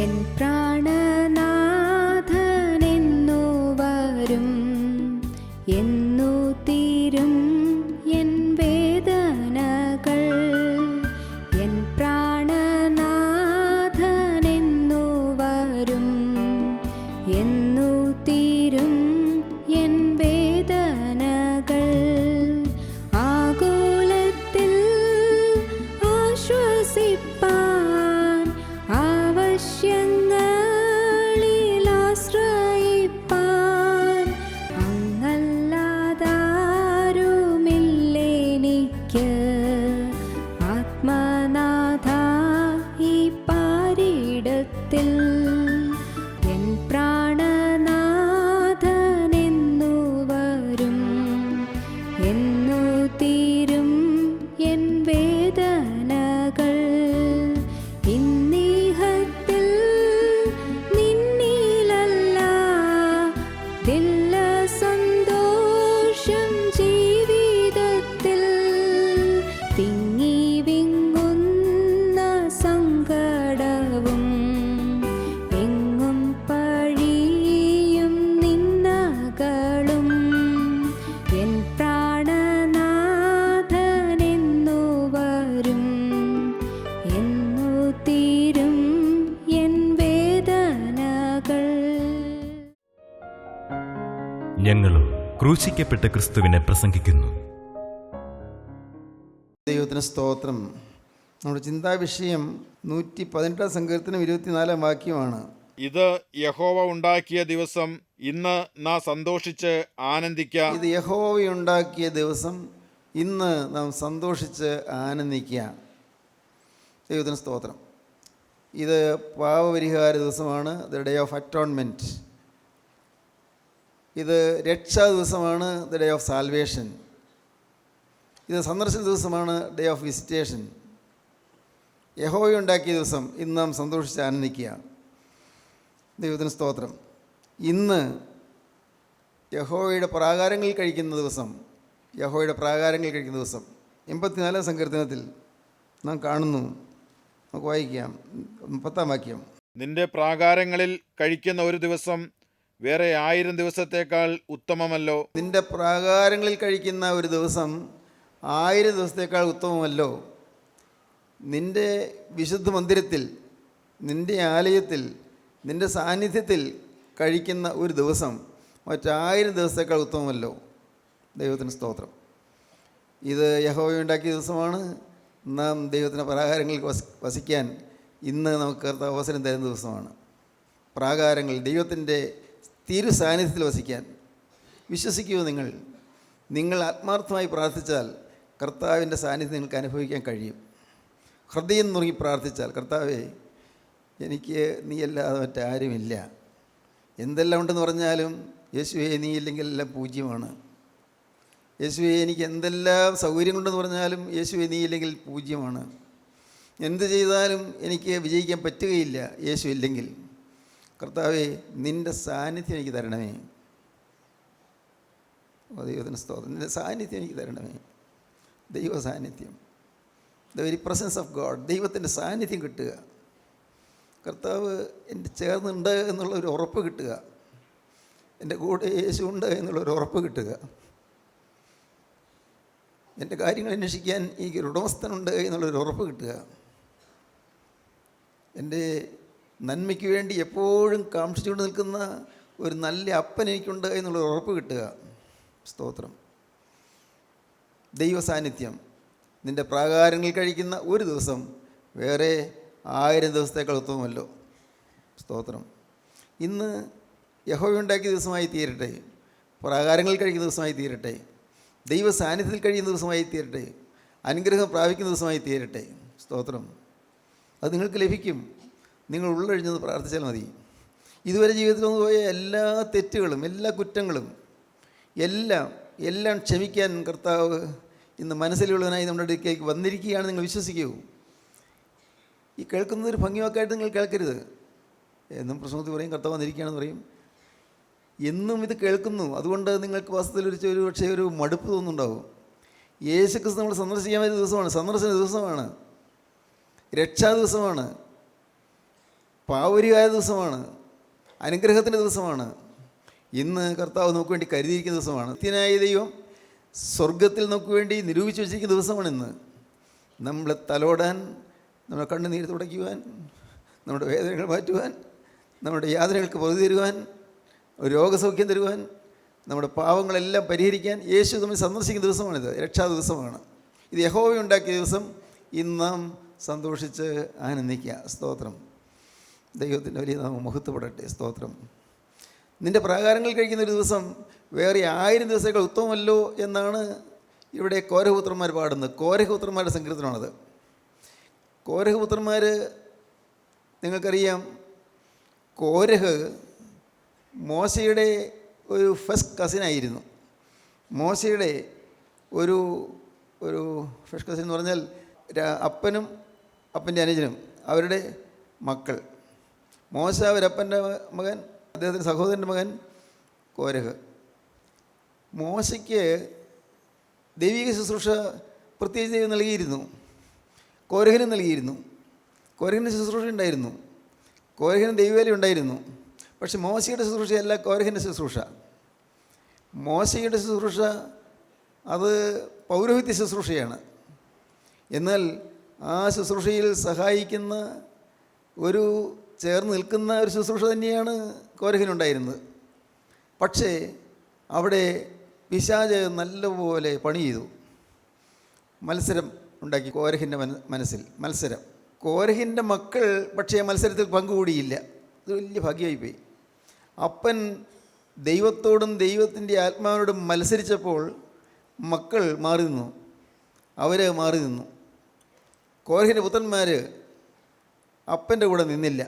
N പ്രാണനാഥനെന്നു വരും, എന്നു തീരും എൻ വേദനകൾ. എൻ പ്രാണനാഥനെന്നു വരും, എന്നു തീരും എൻ വേദനകൾ. ആകുലത്തിൽ ആശ്വസിപ്പാൻ, ആവശ്യങ്ങളിൽ ആശ്രയിപ്പാൻ അങ്ങല്ലാതാരുമില്ലെനിക്ക്. ആത്മനാഥ ഈ പാരിടത്തിൽ എൻ പ്രാണനാഥനെന്നു വരും, എന്നു തീരും എൻ വേദനകൾ. ഇന്നീഹത്തിൽ നിന്നിലല്ല ദില്ല സന്തോഷം ജീവിതത്തിൽ. തിങ്ങി വിങ്ങുന്ന സങ്കടവും എങ്ങും പഴിയും നിന്നകളും. എൻ പ്രാണനാഥനെന്നു വരും, എന്നു തീരും എൻ വേദനകൾ. ഞങ്ങളും ക്രൂശിക്കപ്പെട്ട ക്രിസ്തുവിനെ പ്രസംഗിക്കുന്നു. ദൈവത്തിന് സ്തോത്രം. നമ്മുടെ ചിന്താവിഷയം 118 സങ്കീർത്തനം 24 വാക്യമാണ്. ഇത് യഹോവ ഉണ്ടാക്കിയ ദിവസം, ഇന്ന് നാം സന്തോഷിച്ച് ആനന്ദിക്കാം. ഇത് യഹോവയുണ്ടാക്കിയ ദിവസം, ഇന്ന് നാം സന്തോഷിച്ച് ആനന്ദിക്കുക. ദൈവത്തിന് സ്തോത്രം. ഇത് പാപപരിഹാര ദിവസമാണ്, ദ ഡേ ഓഫ് അറ്റോൺമെൻറ്റ്. ഇത് രക്ഷാ ദിവസമാണ്, ദ ഡേ ഓഫ് സാൽവേഷൻ. ഇത് സന്ദർശന ദിവസമാണ്, ഡേ ഓഫ് വിസിറ്റേഷൻ. യഹോവയുണ്ടാക്കിയ ദിവസം, ഇന്ന് നാം സന്തോഷിച്ച് ആനന്ദിക്കുക. ദൈവത്തിന് സ്തോത്രം. ഇന്ന് യഹോവയുടെ പ്രാകാരങ്ങളിൽ കഴിക്കുന്ന ദിവസം, യഹോവയുടെ പ്രാകാരങ്ങളിൽ കഴിക്കുന്ന ദിവസം 84 സങ്കീർത്തനത്തിൽ നാം കാണുന്നു. നമുക്ക് വായിക്കാം 10 വാക്യം. നിന്റെ പ്രാകാരങ്ങളിൽ കഴിക്കുന്ന ഒരു ദിവസം വേറെ 1000 ദിവസത്തേക്കാൾ ഉത്തമമല്ലോ. നിന്റെ പ്രാകാരങ്ങളിൽ കഴിക്കുന്ന ഒരു ദിവസം 1000 ദിവസത്തേക്കാൾ ഉത്തമമല്ലോ. നിന്റെ വിശുദ്ധ മന്ദിരത്തിൽ, നിന്റെ ആലയത്തിൽ, നിന്റെ സാന്നിധ്യത്തിൽ കഴിക്കുന്ന ഒരു ദിവസം മറ്റ്1000 ദിവസത്തേക്കാൾ ഉത്തമമല്ലോ. ദൈവത്തിന് സ്തോത്രം. ഇത് യഹോവയുണ്ടാക്കിയ ദിവസമാണ്. നാം ദൈവത്തിൻ്റെ പ്രാകാരങ്ങളിൽ വസിക്കാൻ ഇന്ന് നമുക്ക് അവസരം തരുന്ന ദിവസമാണ്. പ്രാകാരങ്ങൾ, ദൈവത്തിൻ്റെ തിരു സാന്നിധ്യത്തിൽ വസിക്കാൻ വിശ്വസിക്കുമോ? നിങ്ങൾ ആത്മാർത്ഥമായി പ്രാർത്ഥിച്ചാൽ കർത്താവിൻ്റെ സാന്നിധ്യം നിങ്ങൾക്ക് അനുഭവിക്കാൻ കഴിയും. ഹൃദയം നുറുങ്ങി പ്രാർത്ഥിച്ചാൽ, കർത്താവേ എനിക്ക് നീയല്ലാതെ മറ്റാരുമില്ല. എന്തെല്ലാം ഉണ്ടെന്ന് പറഞ്ഞാലും യേശുവേ നീ ഇല്ലെങ്കിൽ എല്ലാം പൂജ്യമാണ്. യേശുവേ എനിക്ക് എന്തെല്ലാം സൗകര്യങ്ങളുണ്ടെന്ന് പറഞ്ഞാലും യേശുവേ നീ ഇല്ലെങ്കിൽ പൂജ്യമാണ്. എന്ത് ചെയ്താലും എനിക്ക് വിജയിക്കാൻ പറ്റുകയില്ല യേശു ഇല്ലെങ്കിൽ. കർത്താവേ നിൻ്റെ സാന്നിധ്യം എനിക്ക് തരണമേ. ദൈവത്തിന് സ്തോത്രം. നിൻ്റെ സാന്നിധ്യം എനിക്ക് തരണമേ. ദൈവ സാന്നിധ്യം, the very presence of God. ദൈവത്തിൻ്റെ സാന്നിധ്യം കിട്ടുക. കർത്താവ് എൻ്റെ ചേർന്നുണ്ട് എന്നുള്ളൊരു ഉറപ്പ് കിട്ടുക. എൻ്റെ കൂടെ യേശു ഉണ്ട് എന്നുള്ളൊരു ഉറപ്പ് കിട്ടുക. എൻ്റെ കാര്യങ്ങൾ അന്വേഷിക്കാൻ ഈ ഉടമസ്ഥനുണ്ട് എന്നുള്ളൊരു ഉറപ്പ് കിട്ടുക. എൻ്റെ നന്മയ്ക്ക് വേണ്ടി എപ്പോഴും കാക്ഷിച്ചുകൊണ്ട് നിൽക്കുന്ന ഒരു നല്ല അപ്പൻ എനിക്കുണ്ട് എന്നുള്ളൊരു ഉറപ്പ് കിട്ടുക. സ്തോത്രം. ദൈവ സാന്നിധ്യം. നിൻ്റെ പ്രാകാരങ്ങളിൽ കഴിക്കുന്ന ഒരു ദിവസം വേറെ 1000 ദിവസത്തേക്കാൾ ഉത്തമമല്ലോ. സ്തോത്രം. ഇന്ന് യഹോവയുണ്ടാക്കിയ ദിവസമായി തീരട്ടെ. പ്രാകാരങ്ങളിൽ കഴിക്കുന്ന ദിവസമായി തീരട്ടെ. ദൈവ സാന്നിധ്യത്തിൽ കഴിയുന്ന ദിവസമായി തീരട്ടെ. അനുഗ്രഹം പ്രാപിക്കുന്ന ദിവസമായി തീരട്ടെ. സ്തോത്രം. അത് നിങ്ങൾക്ക് ലഭിക്കും. നിങ്ങൾ ഉള്ളൊഴിഞ്ഞത് പ്രാർത്ഥിച്ചാൽ മതി. ഇതുവരെ ജീവിതത്തിൽ വന്നു പോയ എല്ലാ തെറ്റുകളും, എല്ലാ കുറ്റങ്ങളും എല്ലാം ക്ഷമിക്കാൻ കർത്താവ് ഇന്ന് മനസ്സിലുള്ളവനായി നമ്മുടെ അടുത്തേക്ക് വന്നിരിക്കുകയാണ്. നിങ്ങൾ വിശ്വസിക്കൂ. ഈ കേൾക്കുന്നതൊരു ഭംഗിവാക്കായിട്ട് നിങ്ങൾ കേൾക്കരുത്. എന്നും പ്രശ്നത്തിൽ പറയും കർത്താവ് വന്നിരിക്കുകയാണെന്ന് പറയും. എന്നും ഇത് കേൾക്കുന്നു. അതുകൊണ്ട് നിങ്ങൾക്ക് വാസ്തവത്തിൽ ഒരു പക്ഷേ ഒരു മടുപ്പ് തോന്നുന്നുണ്ടാവും. യേശുക്രിസ്തു നമ്മൾ സന്ദർശിക്കാൻ പറ്റിയ ദിവസമാണ്. സന്ദർശന ദിവസമാണ്. രക്ഷാ ദിവസമാണ്. പാവരിയായ ദിവസമാണ്, അനുഗ്രഹത്തിൻ്റെ ദിവസമാണ്. ഇന്ന് കർത്താവ് നമുക്ക് വേണ്ടി കരുതിയിരിക്കുന്ന ദിവസമാണ്. നിത്യനായ ദൈവം സ്വർഗത്തിൽ നമുക്ക് വേണ്ടി നിരൂപിച്ച് വെച്ചിരിക്കുന്ന ദിവസമാണ് ഇന്ന്. നമ്മളെ തലോടാൻ, നമ്മുടെ കണ്ണുനീര് തുടയ്ക്കുവാൻ, നമ്മുടെ വേദനകൾ മാറ്റുവാൻ, നമ്മുടെ യാതനകൾക്ക് പൊതു തരുവാൻ, രോഗസൗഖ്യം തരുവാൻ, നമ്മുടെ പാവങ്ങളെല്ലാം പരിഹരിക്കാൻ യേശു നമ്മെ സന്ദർശിക്കുന്ന ദിവസമാണിത്. രക്ഷാ ദിവസമാണ്. ഇത് യഹോവ ഉണ്ടാക്കിയ ദിവസം. ഇന്ന് നാം സന്തോഷിച്ച് ആനന്ദിക്കുക. സ്തോത്രം. ദൈവത്തിൻ്റെ വലിയ നാമം മഹത്വപ്പെടട്ടെ. സ്തോത്രം. നിൻ്റെ പ്രാകാരങ്ങൾ കഴിക്കുന്ന ഒരു ദിവസം വേറെ 1000 ദിവസത്തേക്കാൾ ഉത്തമമല്ലോ എന്നാണ് ഇവിടെ കോരഹപുത്രന്മാർ പാടുന്നത്. കോരഹപുത്രന്മാരുടെ സങ്കീർത്തനമാണത്. കോരഹപുത്രന്മാർ, നിങ്ങൾക്കറിയാം, കോരഹ് മോശയുടെ ഒരു ഫസ്റ്റ് കസിനായിരുന്നു. മോശയുടെ ഒരു ഫസ്റ്റ് കസിൻ എന്ന് പറഞ്ഞാൽ അപ്പനും അപ്പൻ്റെ അനുജനും അവരുടെ മക്കൾ. മോശ അവരപ്പൻ്റെ മകൻ, അദ്ദേഹത്തിൻ്റെ സഹോദരൻ്റെ മകൻ കോരഹ്. മോശയ്ക്ക് ദൈവിക ശുശ്രൂഷ പ്രത്യേകിച്ച് ദൈവം നൽകിയിരുന്നു, കോരഹിനും നൽകിയിരുന്നു. കോരഹിന് ശുശ്രൂഷ ഉണ്ടായിരുന്നു, കോരഹിന് ദൈവവേല ഉണ്ടായിരുന്നു. പക്ഷെ മോശയുടെ ശുശ്രൂഷയല്ല കോരഹിൻ്റെ ശുശ്രൂഷ. മോശയുടെ ശുശ്രൂഷ അത് പൗരോഹിത്യ ശുശ്രൂഷയാണ്. എന്നാൽ ആ ശുശ്രൂഷയിൽ സഹായിക്കുന്ന ഒരു ചേർന്ന് നിൽക്കുന്ന ഒരു ശുശ്രൂഷ തന്നെയാണ് കോരഹിനുണ്ടായിരുന്നത്. പക്ഷേ അവിടെ പിശാച് നല്ലപോലെ പണി ചെയ്തു. മത്സരം ഉണ്ടാക്കി കോരഹിൻ്റെ മനസ്സിൽ മത്സരം. കോരഹിൻ്റെ മക്കൾ പക്ഷേ മത്സരത്തിൽ പങ്കുകൂടിയില്ല. ഇത് വലിയ ഭാഗ്യമായിപ്പോയി. അപ്പൻ ദൈവത്തോടും ദൈവത്തിൻ്റെ ആത്മാവിനോടും മത്സരിച്ചപ്പോൾ മക്കൾ മാറി നിന്നു, അവർ മാറി നിന്നു. കോരഹിൻ്റെ പുത്രന്മാർ അപ്പൻ്റെ കൂടെ നിന്നില്ല.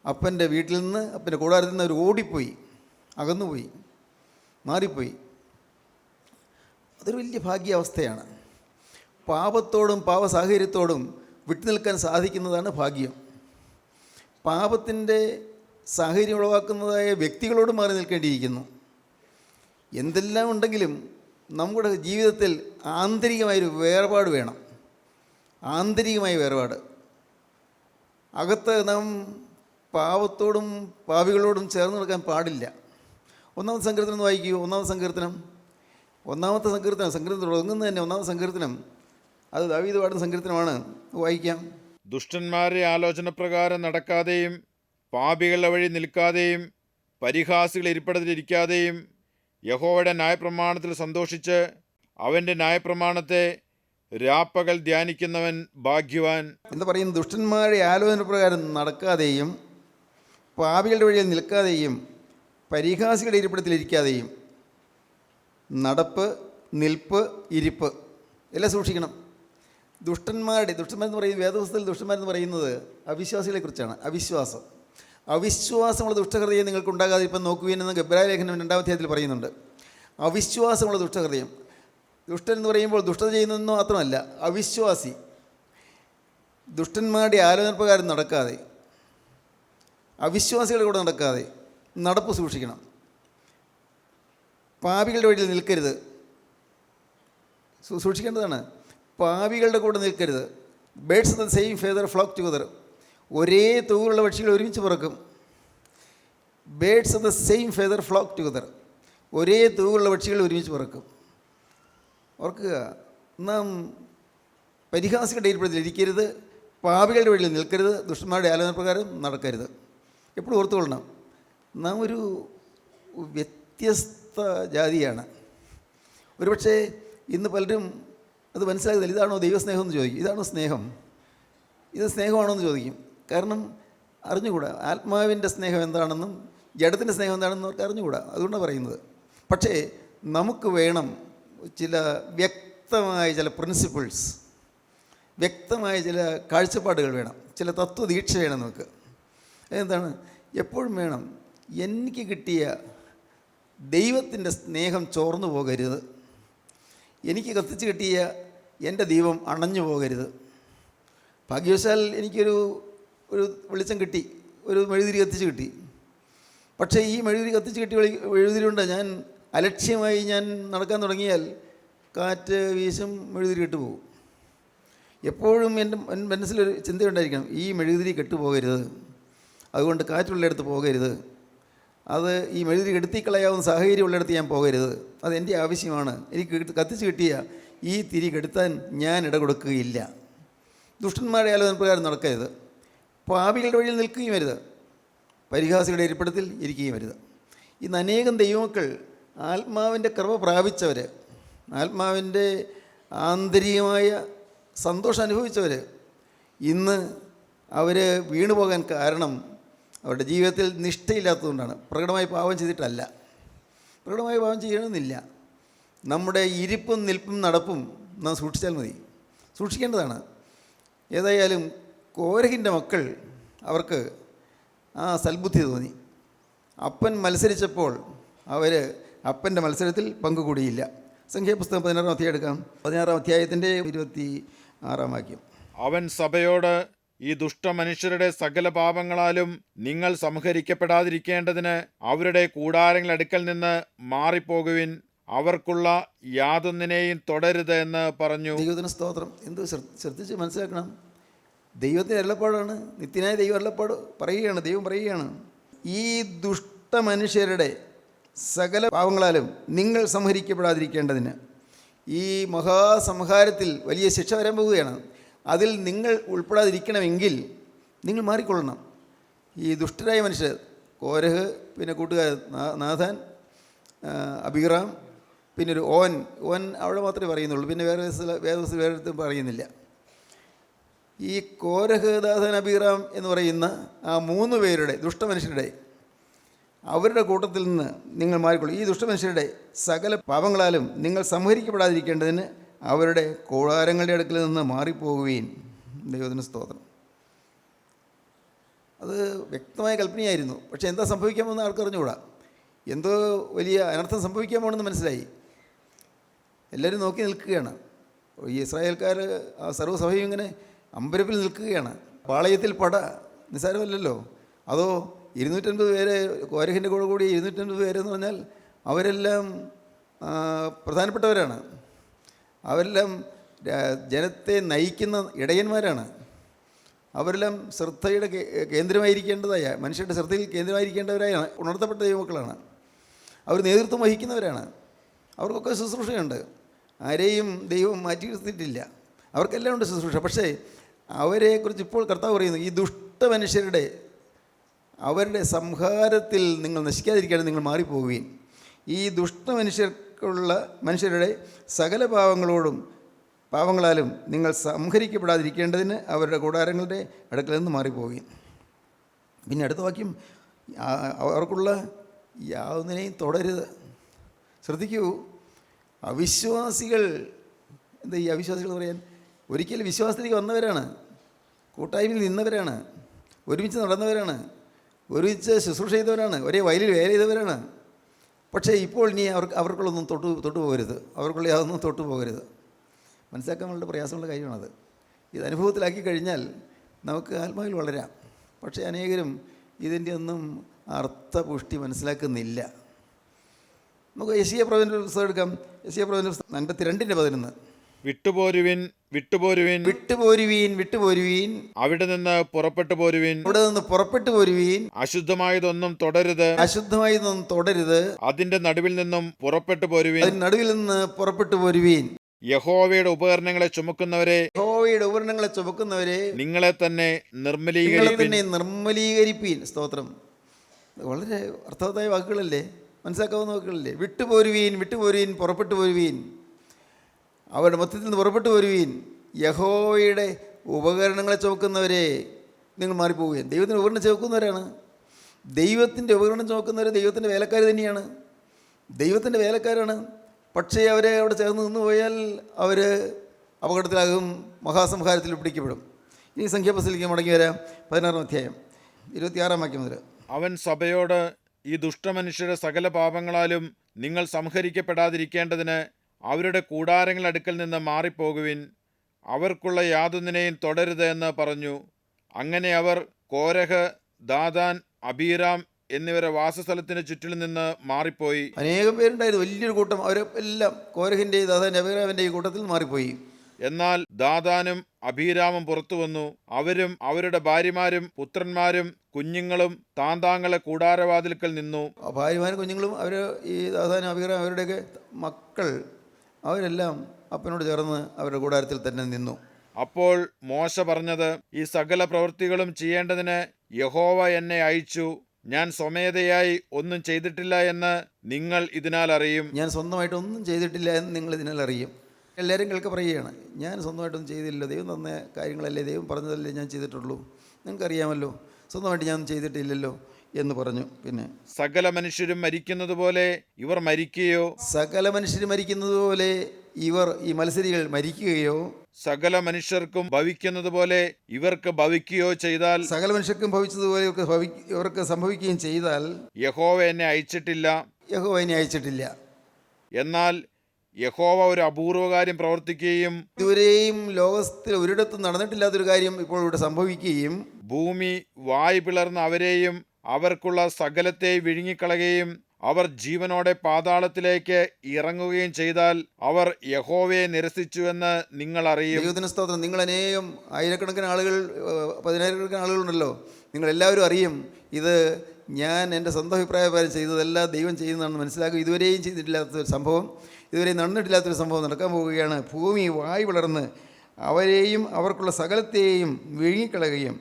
അപ്പൻ്റെ വീട്ടിൽ നിന്ന്, അപ്പൻ്റെ കൂടാരത്തിൽ നിന്ന് അവർ ഓടിപ്പോയി, അകന്നുപോയി, മാറിപ്പോയി. അതൊരു വലിയ ഭാഗ്യാവസ്ഥയാണ്. പാപത്തോടും പാപസാഹചര്യത്തോടും വിട്ടുനിൽക്കാൻ സാധിക്കുന്നതാണ് ഭാഗ്യം. പാപത്തിൻ്റെ സാഹചര്യം ഉളവാക്കുന്നതായ വ്യക്തികളോട് മാറി നിൽക്കേണ്ടിയിരിക്കുന്നു. എന്തെല്ലാം ഉണ്ടെങ്കിലും നമ്മുടെ ജീവിതത്തിൽ ആന്തരികമായൊരു വേർപാട് വേണം. ആന്തരികമായ വേർപാട്. അകത്ത് നാം പാപത്തോടും പാപികളോടും ചേർന്ന് നിൽക്കാൻ പാടില്ല. ഒന്നാമത്തെ സങ്കീർത്തനം വായിക്കൂ. ഒന്നാമത്തെ സങ്കീർത്തനം തുടങ്ങുന്നത് തന്നെ ഒന്നാമത്തെ സങ്കീർത്തനം. അത് ദാവീദ് പാടുന്ന സങ്കീർത്തനമാണ്. വായിക്കാം. ദുഷ്ടന്മാരുടെ ആലോചന പ്രകാരം നടക്കാതെയും പാപികളുടെ വഴി നിൽക്കാതെയും പരിഹാസികൾ ഇരിപ്പിടത്തിലിരിക്കാതെയും യഹോവയുടെ ന്യായപ്രമാണത്തിൽ സന്തോഷിച്ച് അവൻ്റെ ന്യായപ്രമാണത്തെ രാപ്പകൽ ധ്യാനിക്കുന്നവൻ ഭാഗ്യവാൻ. എന്താ പറയുന്നത്? ദുഷ്ടന്മാരുടെ ആലോചന പ്രകാരം നടക്കാതെയും പാപികളുടെ വഴിയിൽ നിൽക്കാതെയും പരിഹാസികളുടെ ഇരിപ്പിടത്തിലിരിക്കാതെയും. നടപ്പ്, നിൽപ്പ്, ഇരിപ്പ് എല്ലാം സൂക്ഷിക്കണം. ദുഷ്ടന്മാരെന്ന് പറയുന്നത്, വേദപുസ്തകത്തിൽ ദുഷ്ടന്മാരെന്ന് പറയുന്നത് അവിശ്വാസികളെക്കുറിച്ചാണ്. അവിശ്വാസമുള്ള ദുഷ്ടഹൃദയം നിങ്ങൾക്ക് ഉണ്ടാകാതിരിപ്പം നോക്കുവിനെന്ന് എബ്രായ ലേഖനം 2-ാം അധ്യായത്തിൽ പറയുന്നുണ്ട്. അവിശ്വാസമുള്ള ദുഷ്ടഹൃദയം. ദുഷ്ടൻ എന്ന് പറയുമ്പോൾ ദുഷ്ടത ചെയ്യുന്നതെന്ന് മാത്രമല്ല, അവിശ്വാസി. ദുഷ്ടന്മാരുടെ ആലോചന പ്രകാരം നടക്കാതെ, അവിശ്വാസികളുടെ കൂടെ നടക്കാതെ നടപ്പ് സൂക്ഷിക്കണം. പാപികളുടെ വഴിയിൽ നിൽക്കരുത്, സൂക്ഷിക്കേണ്ടതാണ്. പാപികളുടെ കൂടെ നിൽക്കരുത്. Birds of the same feather flock together. ഒരേ തൂവലുള്ള പക്ഷികൾ ഒരുമിച്ച് പറക്കും. Birds of the same feather flock together. ഒരേ തൂവലുള്ള പക്ഷികൾ ഒരുമിച്ച് പറക്കും. ഓർക്കുക, നാം പരിഹാസികളുടെ ഇരിപ്പിടത്തിൽ ഇരിക്കരുത്, പാപികളുടെ വഴിയിൽ നിൽക്കരുത്, ദുഷ്ടന്മാരുടെ ആലോചന പ്രകാരം നടക്കരുത്. എപ്പോഴും ഓർത്തുകൊള്ളണം, നാം ഒരു വ്യത്യസ്ത ജാതിയാണ്. ഒരുപക്ഷെ ഇന്ന് പലരും അത് മനസ്സിലാക്കുന്നില്ല. ഇതാണോ ദൈവസ്നേഹം എന്ന് ചോദിക്കും. ഇതാണോ സ്നേഹം? ഇത് സ്നേഹമാണോ എന്ന് ചോദിക്കും. കാരണം അറിഞ്ഞുകൂടാ. ആത്മാവിൻ്റെ സ്നേഹം എന്താണെന്നും ജഡത്തിൻ്റെ സ്നേഹം എന്താണെന്നും അവർക്ക് അറിഞ്ഞുകൂടാ. അതുകൊണ്ടാണ് പറയുന്നത്. പക്ഷേ നമുക്ക് വേണം ചില വ്യക്തമായ ചില പ്രിൻസിപ്പിൾസ്, വ്യക്തമായ ചില കാഴ്ചപ്പാടുകൾ വേണം, ചില തത്വദീക്ഷ വേണം നമുക്ക്. എന്താണ്? എപ്പോഴും വേണം, എനിക്ക് കിട്ടിയ ദൈവത്തിൻ്റെ സ്നേഹം ചോർന്നു പോകരുത്, എനിക്ക് കത്തിച്ച് കിട്ടിയ എൻ്റെ ദീപം അണഞ്ഞു പോകരുത്. ഭാഗ്യവശാൽ എനിക്കൊരു വെളിച്ചം കിട്ടി, ഒരു മെഴുതിരി കത്തിച്ച് കിട്ടി. പക്ഷേ ഈ മെഴുതിരി കത്തിച്ച് കിട്ടിയ മെഴുതിരിയുണ്ട് ഞാൻ അലക്ഷ്യമായി ഞാൻ നടക്കാൻ തുടങ്ങിയാൽ കാറ്റ് വീശും, മെഴുതിരി കെട്ടുപോകും. എപ്പോഴും എൻ്റെ മനസ്സിലൊരു ചിന്തയുണ്ടായിരിക്കണം, ഈ മെഴുതിരി കെട്ടുപോകരുത്. അതുകൊണ്ട് കാറ്റുള്ളിടത്ത് പോകരുത്, അത് ഈ മെഴുതിരി കെടുത്തിക്കളയാവുന്ന സാഹചര്യം ഉള്ളിടത്ത് ഞാൻ പോകരുത്, അതെൻ്റെ ആവശ്യമാണ്, എനിക്ക് കത്തിച്ച് കിട്ടിയ ഈ തിരി കെടുത്താൻ ഞാൻ ഇട കൊടുക്കുകയില്ല. ദുഷ്ടന്മാരുടെ ആലോചന പ്രകാരം നടക്കരുത്, പാപികളുടെ വഴിയിൽ നിൽക്കുകയും വരുത്, പരിഹാസികളുടെ ഇരിപ്പിടത്തിൽ ഇരിക്കുകയും വരുത്. ഇന്ന് അനേകം ദൈവമക്കൾ ആത്മാവിൻ്റെ കൃപ പ്രാപിച്ചവർ, ആത്മാവിൻ്റെ ആന്തരികമായ സന്തോഷം അനുഭവിച്ചവർ, ഇന്ന് അവർ വീണുപോകാൻ കാരണം അവരുടെ ജീവിതത്തിൽ നിഷ്ഠയില്ലാത്തതുകൊണ്ടാണ്. പ്രകടമായി പാപം ചെയ്തിട്ടല്ല, പ്രകടമായി പാപം ചെയ്യണമെന്നില്ല. നമ്മുടെ ഇരിപ്പും നിൽപ്പും നടപ്പും നാം സൂക്ഷിച്ചാൽ മതി, സൂക്ഷിക്കേണ്ടതാണ്. ഏതായാലും കോരഹിൻ്റെ മക്കൾ അവർക്ക് ആ സൽബുദ്ധി തോന്നി. അപ്പൻ മത്സരിച്ചപ്പോൾ അവർ അപ്പൻ്റെ മത്സരത്തിൽ പങ്കുകൂടിയില്ല. സംഖ്യാപുസ്തകം 16-ാം അധ്യായം എടുക്കാം. 16-ാം അധ്യായത്തിൻ്റെ 26-ാം വാക്യം. അവൻ സഭയോട്, ഈ ദുഷ്ടമനുഷ്യരുടെ സകല പാപങ്ങളാലും നിങ്ങൾ സംഹരിക്കപ്പെടാതിരിക്കേണ്ടതിന് അവരുടെ കൂടാരങ്ങളുടെ അടുക്കൽ നിന്ന് മാറിപ്പോകുവിൻ, അവർക്കുള്ള യാതൊന്നിനെയും തുടരുത് എന്ന് പറഞ്ഞു. ദൈവത്തിന് സ്തോത്രം. എന്ത് ശ്രദ്ധിച്ച് മനസ്സിലാക്കണം, ദൈവത്തിൻ്റെ അരുളപ്പാടാണ്, നിത്യനായ ദൈവം അരുളപ്പാട് പറയുകയാണ്, ദൈവം പറയുകയാണ്, ഈ ദുഷ്ടമനുഷ്യരുടെ സകല പാവങ്ങളാലും നിങ്ങൾ സംഹരിക്കപ്പെടാതിരിക്കേണ്ടതിന്. ഈ മഹാസംഹാരത്തിൽ വലിയ ശിക്ഷ വരാൻ പോവുകയാണ്. അതിൽ നിങ്ങൾ ഉൾപ്പെടാതിരിക്കണമെങ്കിൽ നിങ്ങൾ മാറിക്കൊള്ളണം. ഈ ദുഷ്ടരായ മനുഷ്യർ, കോരഹ്, പിന്നെ കൂട്ടുകാരൻ നാഥാൻ, അബീറാം, പിന്നെ ഒരു ഓൻ അവിടെ മാത്രമേ പറയുന്നുള്ളൂ, പിന്നെ വേദപുസ്തകത്തിൽ വേറെ പറയുന്നില്ല. ഈ കോരഹ്, നാഥാൻ, അബീറാം എന്ന് പറയുന്ന ആ 3 പേരുടെ ദുഷ്ടമനുഷ്യരുടെ അവരുടെ കൂട്ടത്തിൽ നിന്ന് നിങ്ങൾ മാറിക്കൊള്ളും. ഈ ദുഷ്ടമനുഷ്യരുടെ സകല പാപങ്ങളാലും നിങ്ങൾ സംഹരിക്കപ്പെടാതിരിക്കേണ്ടതിന് അവരുടെ കൂടാരങ്ങളുടെ അടുക്കൽ നിന്ന് മാറിപ്പോകുകയും. ദൈവത്തിന് സ്തോത്രം. അത് വ്യക്തമായ കൽപ്പനയായിരുന്നു. പക്ഷേ എന്താ സംഭവിക്കാൻ പോകുന്ന ആൾക്കറിഞ്ഞുകൂടാ. എന്തോ വലിയ അനർത്ഥം സംഭവിക്കാൻ പോകണമെന്ന് മനസ്സിലായി. എല്ലാവരും നോക്കി നിൽക്കുകയാണ്. ഈ ഇസ്രായേൽക്കാർ ആ സർവ്വസഭയും ഇങ്ങനെ അമ്പരപ്പിൽ നിൽക്കുകയാണ്. പാളയത്തിൽ പട നിസ്സാരമല്ലല്ലോ. അതോ 250 പേര്, കോരഹിൻ്റെ കൂടെ കൂടി 250 പേരെന്ന് പറഞ്ഞാൽ അവരെല്ലാം പ്രധാനപ്പെട്ടവരാണ്. അവരെല്ലാം ജനത്തെ നയിക്കുന്ന ഇടയന്മാരാണ്. അവരെല്ലാം ശ്രദ്ധയുടെ കേന്ദ്രമായിരിക്കേണ്ടതായ, മനുഷ്യരുടെ ശ്രദ്ധയിൽ കേന്ദ്രമായിരിക്കേണ്ടവരായ ഉണർത്തപ്പെട്ട ദൈവമക്കളാണ്. അവർ നേതൃത്വം വഹിക്കുന്നവരാണ്. അവർക്കൊക്കെ ശുശ്രൂഷയുണ്ട്. ആരെയും ദൈവം മാറ്റി നിർത്തിയിട്ടില്ല. അവർക്കെല്ലാം ഉണ്ട് ശുശ്രൂഷ. പക്ഷേ അവരെക്കുറിച്ച് ഇപ്പോൾ കർത്താവ് പറയുന്നു, ഈ ദുഷ്ടമനുഷ്യരുടെ അവരുടെ സംഹാരത്തിൽ നിങ്ങൾ നശിക്കാതിരിക്കാതെ നിങ്ങൾ മാറിപ്പോകുകയും. ഈ മനുഷ്യരുടെ സകല പാവങ്ങളാലും നിങ്ങൾ സംഹരിക്കപ്പെടാതിരിക്കേണ്ടതിന് അവരുടെ കൂടാരങ്ങളുടെ അടുക്കൽ നിന്ന് മാറിപ്പോവുകയും. പിന്നെ അടുത്ത വാക്യം, അവർക്കുള്ള യാതൊന്നിനെയും തുടരുത്. ശ്രദ്ധിക്കൂ, അവിശ്വാസികൾ, എന്താ ഈ അവിശ്വാസികൾ എന്ന് പറയാൻ? ഒരിക്കലും വിശ്വാസത്തിലേക്ക് വന്നവരാണ്, കൂട്ടായ്മയിൽ നിന്നവരാണ്, ഒരുമിച്ച് നടന്നവരാണ്, ഒരുമിച്ച് ശുശ്രൂഷ ചെയ്തവരാണ്, ഒരേ വയലിൽ വേല ചെയ്തവരാണ്. പക്ഷേ ഇപ്പോൾ ഇനി അവർക്കുള്ളൊന്നും തൊട്ടു പോകരുത്, അവർക്കുള്ള യാതൊന്നും തൊട്ടു പോകരുത്. മനസ്സിലാക്കാൻ വളരെ പ്രയാസമുള്ള കാര്യമാണത്. ഇത് അനുഭവത്തിലാക്കി കഴിഞ്ഞാൽ നമുക്ക് ആത്മാവിൽ വളരാം. പക്ഷേ അനേകരും ഇതിൻ്റെ ഒന്നും അർത്ഥപുഷ്ടി മനസ്സിലാക്കുന്നില്ല. നമുക്ക് യെശയ്യാ പ്രവചനത്തിൻ്റെ പുസ്തകം എടുക്കാം. യെശയ്യാ പ്രവചന 52:11. വിട്ടുപോരുവിൻ, വിട്ടുപോരുവിൻ, വിട്ടുപോരുവീൻ, വിട്ടുപോരുവീൻ, അവിടെ നിന്ന് പുറപ്പെട്ടു പോരുവിൻ, അവിടെ നിന്ന് പുറപ്പെട്ടു പോരുവീൻ, അശുദ്ധമായതൊന്നും തുടരുത്, അശുദ്ധമായതൊന്നും തുടരുത്, അതിന്റെ നടുവിൽ നിന്നും പുറപ്പെട്ടു പോരുവിൻ, അതിന് നടുവിൽ നിന്ന് പുറപ്പെട്ടു പോരുവീൻ. യഹോവയുടെ ഉപകരണങ്ങളെ ചുമക്കുന്നവരെ, യഹോവയുടെ ഉപകരണങ്ങളെ ചുമക്കുന്നവരെ നിങ്ങളെ തന്നെ നിർമ്മലീകരിപ്പീൻ. സ്തോത്രം. വളരെ അർത്ഥവത്തായ വാക്കുകളല്ലേ, മനസ്സിലാക്കാവുന്ന വാക്കുകളല്ലേ. വിട്ടുപോരുവീൻ, വിട്ടുപോരുവീൻ, പുറപ്പെട്ടു പോരുവീൻ, അവരുടെ മധ്യത്തിൽ നിന്ന് പുറപ്പെട്ടു പോരുവീൻ. യഹോവയുടെ ഉപകരണങ്ങളെ ചുമക്കുന്നവരെ നിങ്ങൾ മാറിപ്പോവുകയും. ദൈവത്തിൻ്റെ ഉപകരണം ചുമക്കുന്നവരാണ്. ദൈവത്തിൻ്റെ ഉപകരണം ചുമക്കുന്നവർ ദൈവത്തിൻ്റെ വേലക്കാർ തന്നെയാണ്, ദൈവത്തിൻ്റെ വേലക്കാരാണ്. പക്ഷേ അവരെ അവിടെ ചേർന്ന് നിന്ന് പോയാൽ അവർ അപകടത്തിലാകും, മഹാസംഹാരത്തിൽ പിടിക്കപ്പെടും. ഇനി സംഖ്യാപുസ്തകത്തിലേക്ക് മടങ്ങി വരാം. 16-ാം അധ്യായം 26-ാം വാക്യം മുതൽ. അവൻ സഭയോട്, ഈ ദുഷ്ടമനുഷ്യരുടെ സകല പാപങ്ങളാലും നിങ്ങൾ സംഹരിക്കപ്പെടാതിരിക്കേണ്ടതിന് അവരുടെ കൂടാരങ്ങളുടെ അടുക്കൽ നിന്ന് മാറിപ്പോകുവിൻ, അവർക്കുള്ള യാതൊന്നിനെയും തുടരുത് എന്ന് പറഞ്ഞു. അങ്ങനെ അവർ കോരഹ്, ദാഥാൻ, അബീറാം എന്നിവരെ വാസസ്ഥലത്തിന് ചുറ്റിലും നിന്ന് മാറിപ്പോയി. അനേകം പേരുണ്ടായിരുന്നു, വലിയൊരു കൂട്ടം. അവർ എല്ലാം കോരഹിൻ്റെയും ദാഥാൻ്റെ അബീറാമിൻ്റെ ഈ കൂട്ടത്തിൽ മാറിപ്പോയി. എന്നാൽ ദാഥാനും അബീരാമും പുറത്തു വന്നു. അവരും അവരുടെ ഭാര്യമാരും പുത്രന്മാരും കുഞ്ഞുങ്ങളും താന്താങ്ങളെ കൂടാരവാതിൽക്കൽ നിന്നു. ഭാര്യമാരും കുഞ്ഞുങ്ങളും അവർ ഈ ദാഥാനും അബീറാം അവരുടെയൊക്കെ മക്കൾ അവരെല്ലാം അപ്പനോട് ചേർന്ന് അവരുടെ കൂടാരത്തിൽ തന്നെ നിന്നു. അപ്പോൾ മോശ പറഞ്ഞത്, ഈ സകല പ്രവൃത്തികളും ചെയ്യേണ്ടതിന് യഹോവ എന്നെ അയച്ചു. ഞാൻ സ്വമേധയായി ഒന്നും ചെയ്തിട്ടില്ല എന്ന് നിങ്ങൾ ഇതിനാൽ അറിയും. ഞാൻ സ്വന്തമായിട്ടൊന്നും ചെയ്തിട്ടില്ല എന്ന് നിങ്ങൾ ഇതിനാൽ അറിയും. എല്ലാവരും കേൾക്കെ പറയുകയാണ്, ഞാൻ സ്വന്തമായിട്ടൊന്നും ചെയ്തില്ല, ദൈവം തന്ന കാര്യങ്ങളല്ലേ, ദൈവം പറഞ്ഞതല്ലേ ഞാൻ ചെയ്തിട്ടുള്ളൂ, നിങ്ങൾക്കറിയാമല്ലോ, സ്വന്തമായിട്ട് ഞാൻ ചെയ്തിട്ടില്ലല്ലോ എന്ന് പറഞ്ഞു. പിന്നെ സകല മനുഷ്യരും മരിക്കുന്നത് പോലെ ഇവർ മരിക്കുകയോ, സകല മനുഷ്യർ മരിക്കുന്നത് പോലെ ഇവർ ഈ മത്സരികൾ മരിക്കുകയോ, സകല മനുഷ്യർക്കും ഭവിക്കുന്നത് പോലെ ഇവർക്ക് ഭവിക്കുകയോ ചെയ്താൽ, സകല മനുഷ്യർക്കും ഭവിച്ചതുപോലെ ഇവർക്ക് സംഭവിക്കുകയും ചെയ്താൽ യഹോവ എന്നെ അയച്ചിട്ടില്ല. യഹോവ എന്നെ അയച്ചിട്ടില്ല. എന്നാൽ യഹോവ ഒരു അപൂർവകാര്യം പ്രവർത്തിക്കുകയും ഇതുവരെയും ലോകത്തിൽ ഒരിടത്തും നടന്നിട്ടില്ലാത്തൊരു കാര്യം ഇപ്പോൾ ഇവിടെ സംഭവിക്കുകയും, ഭൂമി വായ് പിളർന്ന് അവരെയും അവർക്കുള്ള സകലത്തെ വിഴുങ്ങിക്കളയുകയും അവർ ജീവനോടെ പാതാളത്തിലേക്ക് ഇറങ്ങുകയും ചെയ്താൽ അവർ യഹോവയെ നിരസിച്ചുവെന്ന് നിങ്ങൾ അറിയും. ദൈവത്തിന് സ്തോത്രം. നിങ്ങൾ അനേകം ആയിരക്കണക്കിന് ആളുകൾ, പതിനായിരക്കണക്കിന് ആളുകളുണ്ടല്ലോ, നിങ്ങളെല്ലാവരും അറിയും ഇത് ഞാൻ എൻ്റെ സ്വന്തം അഭിപ്രായപ്രകാരം ചെയ്തതല്ല, ദൈവം ചെയ്യുന്നതാണെന്ന് മനസ്സിലാക്കും. ഇതുവരെയും ചെയ്തിട്ടില്ലാത്തൊരു സംഭവം, ഇതുവരെ നടന്നിട്ടില്ലാത്തൊരു സംഭവം നടക്കാൻ പോവുകയാണ്. ഭൂമി വായ് വളർന്ന് അവരെയും അവർക്കുള്ള സകലത്തെയും വിഴുങ്ങിക്കളയുകയും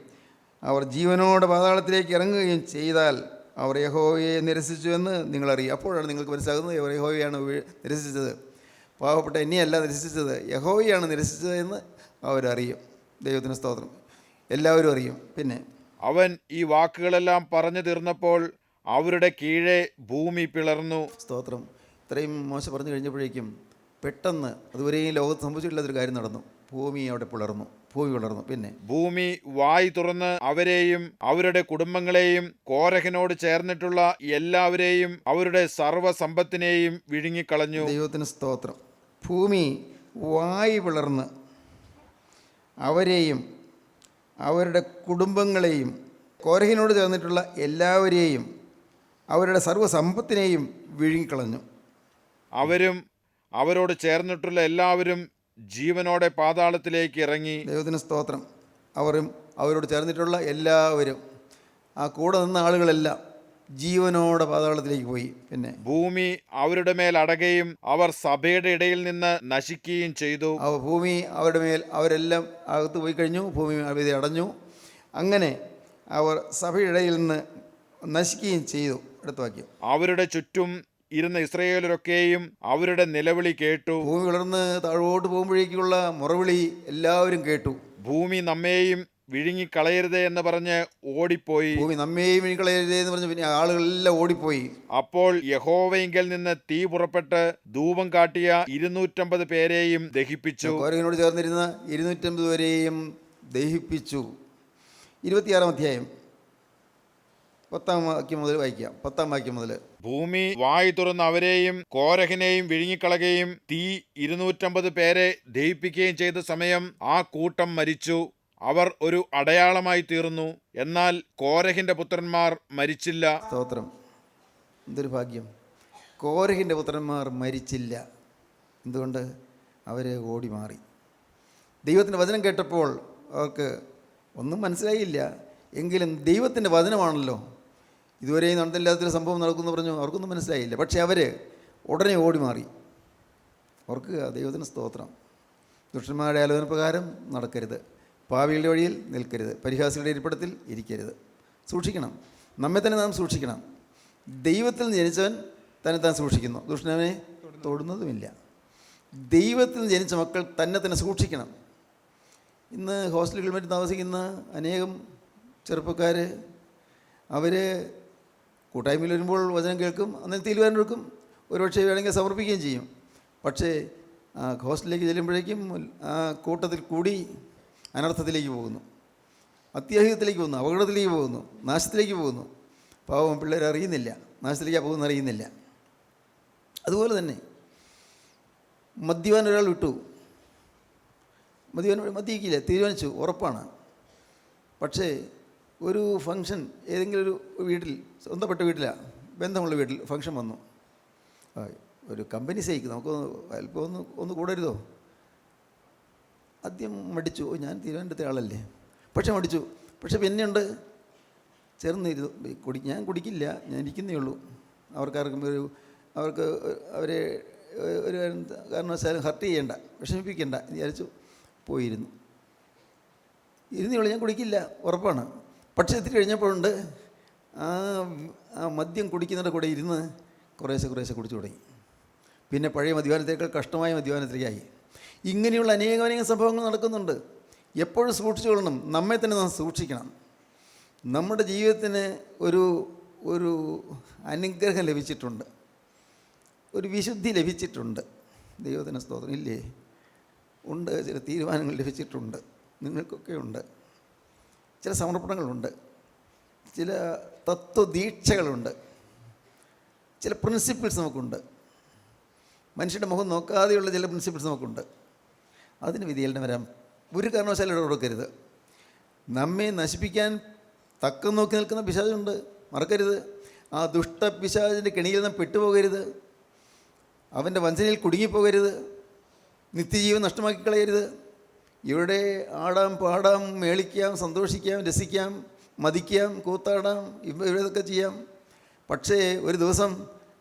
അവർ ജീവനോടെ പാതാളത്തിലേക്ക് ഇറങ്ങുകയും ചെയ്താൽ അവർ യഹോവയെ നിരസിച്ചു എന്ന് നിങ്ങളറിയും. അപ്പോഴാണ് നിങ്ങൾക്ക് മനസ്സിലാകുന്നത് അവർ യഹോവയാണ് നിരസിച്ചത്, പാവപ്പെട്ട എന്നെയല്ല നിരസിച്ചത്, യഹോവയാണ് നിരസിച്ചത് എന്ന് അവരറിയും. ദൈവത്തിന് സ്തോത്രം. എല്ലാവരും അറിയും. പിന്നെ അവൻ ഈ വാക്കുകളെല്ലാം പറഞ്ഞു തീർന്നപ്പോൾ അവരുടെ കീഴെ ഭൂമി പിളർന്നു. സ്തോത്രം. ഇത്രയും മോശ പറഞ്ഞു കഴിഞ്ഞപ്പോഴേക്കും പെട്ടെന്ന് അതുവരെയും ലോകത്ത് സംഭവിച്ചിട്ടില്ലാത്തൊരു കാര്യം നടന്നു. ഭൂമി അവിടെ പിളർന്നു. ഭൂമി പിളർന്നു. പിന്നെ ഭൂമി വായ് തുറന്ന് അവരെയും അവരുടെ കുടുംബങ്ങളെയും കോരഹിനോട് ചേർന്നിട്ടുള്ള എല്ലാവരെയും അവരുടെ സർവ്വസമ്പത്തിനെയും വിഴുങ്ങിക്കളഞ്ഞു. ദൈവത്തിന് സ്തോത്രം. ഭൂമി വായ് പിളർന്ന് അവരെയും അവരുടെ കുടുംബങ്ങളെയും കോരഹിനോട് ചേർന്നിട്ടുള്ള എല്ലാവരെയും അവരുടെ സർവ്വസമ്പത്തിനെയും വിഴുങ്ങിക്കളഞ്ഞു. അവരും അവരോട് ചേർന്നിട്ടുള്ള എല്ലാവരും ജീവനോടെ പാതാളത്തിലേക്ക് ഇറങ്ങി. ദൈവത്തിന് സ്തോത്രം. അവരോട് ചേർന്നിട്ടുള്ള എല്ലാവരും, ആ കൂടെ നിന്ന ആളുകളെല്ലാം ജീവനോടെ പാതാളത്തിലേക്ക് പോയി. പിന്നെ ഭൂമി അവരുടെ മേൽ അടയുകയും അവർ സഭയുടെ ഇടയിൽ നിന്ന് നശിക്കുകയും ചെയ്തു. ഭൂമി അവരുടെ മേൽ, അവരെല്ലാം അകത്ത് പോയി കഴിഞ്ഞു, ഭൂമി അവരെ അടഞ്ഞു. അങ്ങനെ അവർ സഭയുടെ ഇടയിൽ നിന്ന് നശിക്കുകയും ചെയ്തു. അടുത്ത വാക്യം. അവരുടെ ചുറ്റും ഇരുന്ന ഇസ്രായേലരൊക്കെയും അവരുടെ നിലവിളി കേട്ടു. ഭൂമി വളർന്ന് താഴോട്ട് പോകുമ്പോഴേക്കുള്ള മുറവിളി എല്ലാവരും കേട്ടു. ഭൂമി നമ്മെയും വിഴുങ്ങിക്കളയരുതേ എന്ന് പറഞ്ഞ് ഓടിപ്പോയി. ഭൂമി നമ്മെയും വിഴുങ്ങിക്കളയരുതേ എന്ന് പറഞ്ഞ് പിന്നെ ആളുകളെല്ലാം ഓടിപ്പോയി. അപ്പോൾ യഹോവയിങ്കൽ നിന്ന് തീ പുറപ്പെട്ട് ധൂപം കാട്ടിയ 250 പേരെയും ദഹിപ്പിച്ചു. കോരഹിനോട് ചേർന്നിരുന്ന 250 പേരെയും ദഹിപ്പിച്ചു. 26-ാം അധ്യായം 10-ാം വാക്യം മുതൽ വായിക്കാം. 10-ാം വാക്യം മുതൽ. ഭൂമി വായ് തുറന്ന് അവരെയും കോരഹിനെയും വിഴുങ്ങിക്കളയുകയും തീ 250 പേരെ ദഹിപ്പിക്കുകയും ചെയ്ത സമയം ആ കൂട്ടം മരിച്ചു. അവർ ഒരു അടയാളമായി തീർന്നു. എന്നാൽ കോരഹിന്റെ പുത്രന്മാർ മരിച്ചില്ല. സ്തോത്രം. എന്തൊരു ഭാഗ്യം. കോരഹിൻ്റെ പുത്രന്മാർ മരിച്ചില്ല. എന്തുകൊണ്ട്? അവർ ഓടി മാറി. ദൈവത്തിൻ്റെ വചനം കേട്ടപ്പോൾ അവർക്ക് ഒന്നും മനസ്സിലായില്ല. എങ്കിലും ദൈവത്തിൻ്റെ വചനമാണല്ലോ, ഇതുവരെയും നടന്നില്ലാത്തൊരു സംഭവം നടക്കുമെന്ന് പറഞ്ഞു. അവർക്കൊന്നും മനസ്സിലായില്ല. പക്ഷേ അവർ ഉടനെ ഓടി മാറി. ഓർക്കുക, ദൈവത്തിന് സ്തോത്രം. ദുഷ്ടന്മാരുടെ ആലോചന പ്രകാരം നടക്കരുത്, പാപികളുടെ വഴിയിൽ നിൽക്കരുത്, പരിഹാസികളുടെ ഇരിപ്പിടത്തിൽ ഇരിക്കരുത്. സൂക്ഷിക്കണം, നമ്മെ തന്നെ നാം സൂക്ഷിക്കണം. ദൈവത്തിൽ നിന്ന് ജനിച്ചവൻ തന്നെ താൻ സൂക്ഷിക്കുന്നു, ദുഷ്ടനെ തൊടുന്നതുമില്ല. ദൈവത്തിൽ നിന്ന് ജനിച്ച മക്കൾ തന്നെ തന്നെ സൂക്ഷിക്കണം. ഇന്ന് ഹോസ്റ്റലുകളിൽ മറ്റും താമസിക്കുന്ന അനേകം ചെറുപ്പക്കാർ, അവർ കൂട്ടായ്മയിൽ വരുമ്പോൾ വചനം കേൾക്കും, അന്നേരം തീരുമാനമെടുക്കും, ഒരുപക്ഷെ വേണമെങ്കിൽ സമർപ്പിക്കുകയും ചെയ്യും. പക്ഷേ ഹോസ്റ്റലിലേക്ക് ചെല്ലുമ്പോഴേക്കും ആ കൂട്ടത്തിൽ കൂടി അനർത്ഥത്തിലേക്ക് പോകുന്നു, അത്യാഹിതത്തിലേക്ക് പോകുന്നു, അപകടത്തിലേക്ക് പോകുന്നു, നാശത്തിലേക്ക് പോകുന്നു. പാവം പിള്ളേർ അറിയുന്നില്ല, നാശത്തിലേക്കാണ് പോകുന്നത് അറിയുന്നില്ല. അതുപോലെ തന്നെ മദ്യപാൻ ഒരാൾ വിട്ടു, മദ്യക്കില്ല, തീരുമാനിച്ചു, ഉറപ്പാണ്. പക്ഷേ ഒരു ഫംഗ്ഷൻ ഏതെങ്കിലും ഒരു വീട്ടിൽ, സ്വന്തപ്പെട്ട വീട്ടിലാണ്, ബന്ധമുള്ള വീട്ടിൽ ഫംഗ്ഷൻ വന്നു. ഒരു കമ്പനി സൈക്ക് നമുക്ക് അല്പം ഒന്ന് കൂടരുതോ? ആദ്യം മടിച്ചു, ഞാൻ തിരുവനന്തപുരത്തെ ആളല്ലേ, പക്ഷെ മടിച്ചു. പക്ഷെ പിന്നെയുണ്ട് ചേർന്നിരുന്നു. ഞാൻ കുടിക്കില്ല, ഞാൻ ഇരിക്കുന്നേ ഉള്ളൂ, അവർക്കാർക്കും അവർക്ക് അവരെ ഒരു കാരണവശാലും ഹർട്ട് ചെയ്യേണ്ട, വിഷമിപ്പിക്കേണ്ട എന്ന് വിചാരിച്ചു പോയിരുന്നു. ഇരുന്നേയുള്ളൂ, ഞാൻ കുടിക്കില്ല ഉറപ്പാണ്. പക്ഷേ ഇത്തിരി കഴിഞ്ഞപ്പോഴുണ്ട് ആ മദ്യം കുടിക്കുന്നതിൻ്റെ കൂടെ ഇരുന്ന് കുറേശ്ശെ കുടിച്ചു തുടങ്ങി. പിന്നെ പഴയ മദ്യപാനത്തേക്കാൾ കഷ്ടമായ മദ്യപാനത്തിലേക്കായി. ഇങ്ങനെയുള്ള അനേകം സംഭവങ്ങൾ നടക്കുന്നുണ്ട്. എപ്പോഴും സൂക്ഷിച്ചു കൊള്ളണം, നമ്മെ തന്നെ നാം സൂക്ഷിക്കണം. നമ്മുടെ ജീവിതത്തിന് ഒരു അനുഗ്രഹം ലഭിച്ചിട്ടുണ്ട്, ഒരു വിശുദ്ധി ലഭിച്ചിട്ടുണ്ട്. ദൈവത്തിന് സ്തോത്രം. ഇല്ലേ? ഉണ്ട്. ചില തീരുമാനങ്ങൾ ലഭിച്ചിട്ടുണ്ട്, നിങ്ങൾക്കൊക്കെ ഉണ്ട്. ചില സമർപ്പണങ്ങളുണ്ട്, ചില തത്വദീക്ഷകളുണ്ട്, ചില പ്രിൻസിപ്പിൾസ് നമുക്കുണ്ട്. മനുഷ്യൻ്റെ മുഖം നോക്കാതെയുള്ള ചില പ്രിൻസിപ്പിൾസ് നമുക്കുണ്ട്. അതിന് വിധിയേൽനം വരാൻ ഒരു കാരണവശാലും ഇട കൊടുക്കരുത്. നമ്മെ നശിപ്പിക്കാൻ തക്കം നോക്കി നിൽക്കുന്ന പിശാചുണ്ട്, മറക്കരുത്. ആ ദുഷ്ട പിശാചിൻ്റെ കെണിയിൽ നിന്ന് പെട്ടുപോകരുത്, അവൻ്റെ വഞ്ചനയിൽ കുടുങ്ങിപ്പോകരുത്, നിത്യജീവൻ നഷ്ടമാക്കി കളയരുത്. ഇവിടെ ആടാം, പാടാം, മേളിക്കാം, സന്തോഷിക്കാം, രസിക്കാം, മതിക്കാം, കൂത്താടാം, ഇതൊക്കെ ചെയ്യാം. പക്ഷേ ഒരു ദിവസം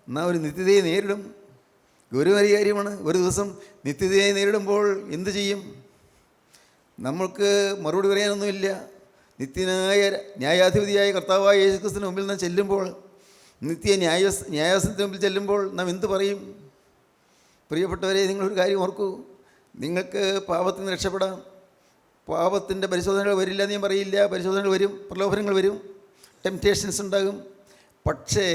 നാം ഒരു നിത്യതയെ നേരിടും. ഗൗരവമായ കാര്യമാണ്. ഒരു ദിവസം നിത്യതയെ നേരിടുമ്പോൾ എന്തു ചെയ്യും? നമ്മൾക്ക് മറുപടി പറയാനൊന്നുമില്ല. നിത്യനായ ന്യായാധിപതിയായ കർത്താവായ യേശുക്രിസ്തുവിന് മുമ്പിൽ നാം ചെല്ലുമ്പോൾ, നിത്യ ന്യായാസനത്തിന് മുമ്പിൽ ചെല്ലുമ്പോൾ നാം എന്തു പറയും? പ്രിയപ്പെട്ടവരെ, നിങ്ങളൊരു കാര്യം ഓർക്കൂ. നിങ്ങൾക്ക് പാപത്തിൽ നിന്ന് രക്ഷപ്പെടാം. പാപത്തിൻ്റെ പരിശോധനകൾ വരില്ല എന്ന് ഞാൻ പറയില്ല. പരിശോധനകൾ വരും, പ്രലോഭനങ്ങൾ വരും, ടെംപ്റ്റേഷൻസ് ഉണ്ടാകും. പക്ഷേ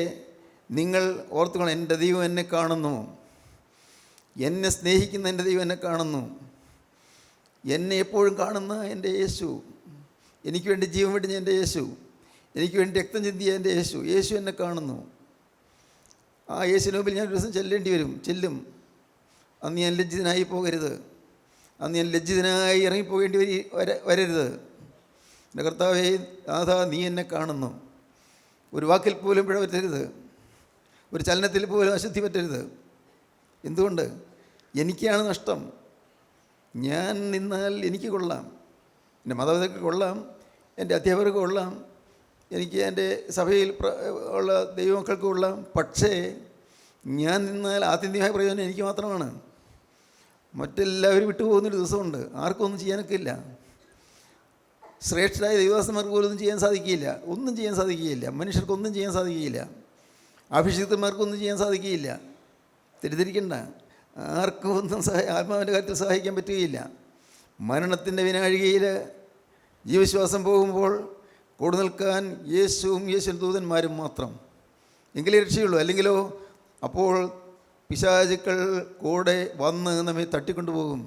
നിങ്ങൾ ഓർത്തുകൊണ്ട്, എൻ്റെ ദൈവം എന്നെ കാണുന്നു, എന്നെ സ്നേഹിക്കുന്ന എൻ്റെ ദൈവം എന്നെ കാണുന്നു, എന്നെ എപ്പോഴും കാണുന്ന എൻ്റെ യേശു, എനിക്ക് വേണ്ടി ജീവൻ വെടിഞ്ഞ എൻ്റെ യേശു, എനിക്ക് വേണ്ടി രക്തം ചിന്തിയ എൻ്റെ യേശു, യേശു എന്നെ കാണുന്നു. ആ യേശുവിന് മുമ്പിൽ ഞാൻ ഒരു ദിവസം ചെല്ലേണ്ടി വരും, ചെല്ലും. അന്ന് ഞാൻ ലജ്ജിതനായി പോകരുത്, അന്ന് ഞാൻ ലജ്ജിതനായി ഇറങ്ങിപ്പോകേണ്ടി വരരുത്. എൻ്റെ കർത്താവേ, നാഥാ, നീ എന്നെ കാണുന്നു. ഒരു വാക്കിൽ പോലും പിഴ പറ്റരുത്, ഒരു ചലനത്തിൽ പോലും അശുദ്ധി പറ്റരുത്. എന്തുകൊണ്ട്? എനിക്കാണ് നഷ്ടം. ഞാൻ നിന്നാൽ എനിക്ക് കൊള്ളാം, എൻ്റെ മാതാപിതാക്കൾക്ക് കൊള്ളാം, എൻ്റെ അധ്യാപകർക്ക് കൊള്ളാം, എനിക്ക് എൻ്റെ സഭയിൽ ഉള്ള ദൈവമക്കൾക്ക് കൊള്ളാം. പക്ഷേ ഞാൻ നിന്നാൽ ആത്യന്തികമായ പ്രയോജനം എനിക്ക് മാത്രമാണ്. മറ്റെല്ലാവരും വിട്ടുപോകുന്നൊരു ദിവസമുണ്ട്. ആർക്കും ഒന്നും ചെയ്യാനൊക്കെ ഇല്ല. ശ്രേഷ്ഠരായ ദൈവദാസന്മാർക്ക് പോലും ഒന്നും ചെയ്യാൻ സാധിക്കുകയില്ല, ഒന്നും ചെയ്യാൻ സാധിക്കുകയില്ല. മനുഷ്യർക്കൊന്നും ചെയ്യാൻ സാധിക്കുകയില്ല. അഭിഷിക്തന്മാർക്കൊന്നും ചെയ്യാൻ സാധിക്കുകയില്ല. തെറ്റിദ്ധരിക്കണ്ട, ആർക്കും ഒന്നും ആത്മാവിൻ്റെ കാര്യത്തിൽ സഹായിക്കാൻ പറ്റുകയില്ല. മരണത്തിൻ്റെ വിനാഴികയിൽ ജീവശ്വാസം പോകുമ്പോൾ കൂടെ നിൽക്കാൻ യേശുവും യേശു ദൂതന്മാരും മാത്രം, എങ്കിലേ രക്ഷയുള്ളൂ. അല്ലെങ്കിലോ അപ്പോൾ പിശാചുക്കൾ കൂടെ വന്ന് നമ്മെ തട്ടിക്കൊണ്ടുപോകും,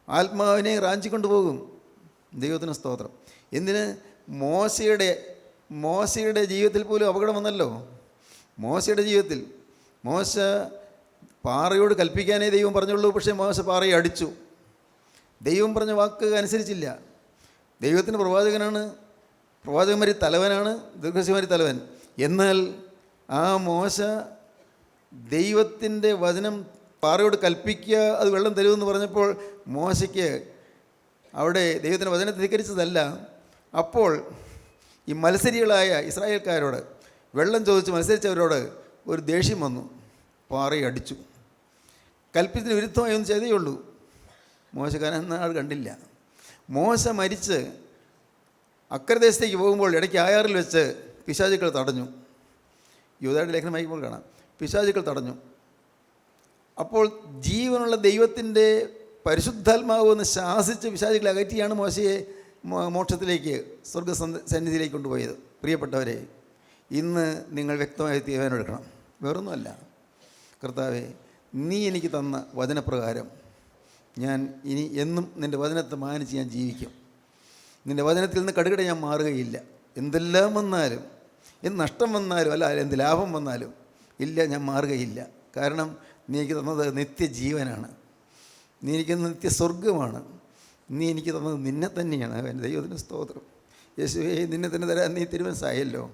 ആത്മാവിനെ റാഞ്ചിക്കൊണ്ടുപോകും. ദൈവത്തിന് സ്തോത്രം. എന്തിന്? മോശയുടെ ജീവിതത്തിൽ പോലും അപകടം വന്നല്ലോ. മോശയുടെ ജീവിതത്തിൽ മോശ പാറയോട് കൽപ്പിക്കാനേ ദൈവം പറഞ്ഞുള്ളൂ. പക്ഷേ മോശ പാറയെ അടിച്ചു. ദൈവം പറഞ്ഞ വാക്ക് അനുസരിച്ചില്ല. ദൈവത്തിൻ്റെ പ്രവാചകനാണ്, പ്രവാചകന്മാരി തലവനാണ്, ദീർഘദർശിമാരി തലവൻ. എന്നാൽ ആ മോശ ദൈവത്തിൻ്റെ വചനം പാറയോട് കൽപ്പിക്കുക, അത് വെള്ളം തരുമെന്ന് പറഞ്ഞപ്പോൾ മോശയ്ക്ക് അവിടെ ദൈവത്തിൻ്റെ വചനത്തെ ധിക്കരിച്ചതല്ല. അപ്പോൾ ഈ മത്സരികളായ ഇസ്രായേൽക്കാരോട്, വെള്ളം ചോദിച്ച് മത്സരിച്ചവരോട് ഒരു ദേഷ്യം വന്നു, പാറയെ അടിച്ചു. കൽപ്പിച്ചതിന് വിരുദ്ധമായി ഒന്നും ചെയ്തേ ഉള്ളൂ. മോശക്കാരൻ ആൾ കണ്ടില്ല. മോശ മരിച്ച് അക്കരദേശത്തേക്ക് പോകുമ്പോൾ ഇടയ്ക്ക് ആയാറിൽ വെച്ച് പിശാചുക്കൾ തടഞ്ഞു. യൂദായുടെ ലേഖനം വായിക്കുമ്പോൾ കാണാം, പിശാചുക്കൾ തടഞ്ഞു. അപ്പോൾ ജീവനുള്ള ദൈവത്തിൻ്റെ പരിശുദ്ധാത്മാവ് എന്ന് ശാസിച്ച് പിശാചുക്കളെ അകറ്റിയാണ് മോശയെ മോക്ഷത്തിലേക്ക്, സ്വർഗസന്നിധിയിലേക്ക് കൊണ്ടുപോയത്. പ്രിയപ്പെട്ടവരെ, ഇന്ന് നിങ്ങൾ വ്യക്തമായ തീരുമാനമെടുക്കണം. വേറൊന്നുമല്ല, കർത്താവേ, നീ എനിക്ക് തന്ന വചനപ്രകാരം ഞാൻ ഇനി എന്നും നിൻ്റെ വചനത്തെ മാനിച്ച് ഞാൻ ജീവിക്കും. നിൻ്റെ വചനത്തിൽ നിന്ന് കടുകടെ ഞാൻ മാറുകയില്ല. എന്തെല്ലാം വന്നാലും, എന്ത് നഷ്ടം വന്നാലും, അല്ല എന്ത് ലാഭം വന്നാലും ഇല്ല, ഞാൻ മാറുകയില്ല. കാരണം നീ എനിക്ക് തന്നത് നിത്യജീവനാണ്, നീ എനിക്ക് നിത്യസ്വർഗമാണ്, നീ എനിക്ക് തന്നത് നിന്നെ തന്നെയാണ്. എൻ്റെ ദൈവത്തിന് സ്തോത്രം. യേശുവേ, നിന്നെ തന്നെ തരാൻ നീ തിരുമനസ്സായല്ലോ.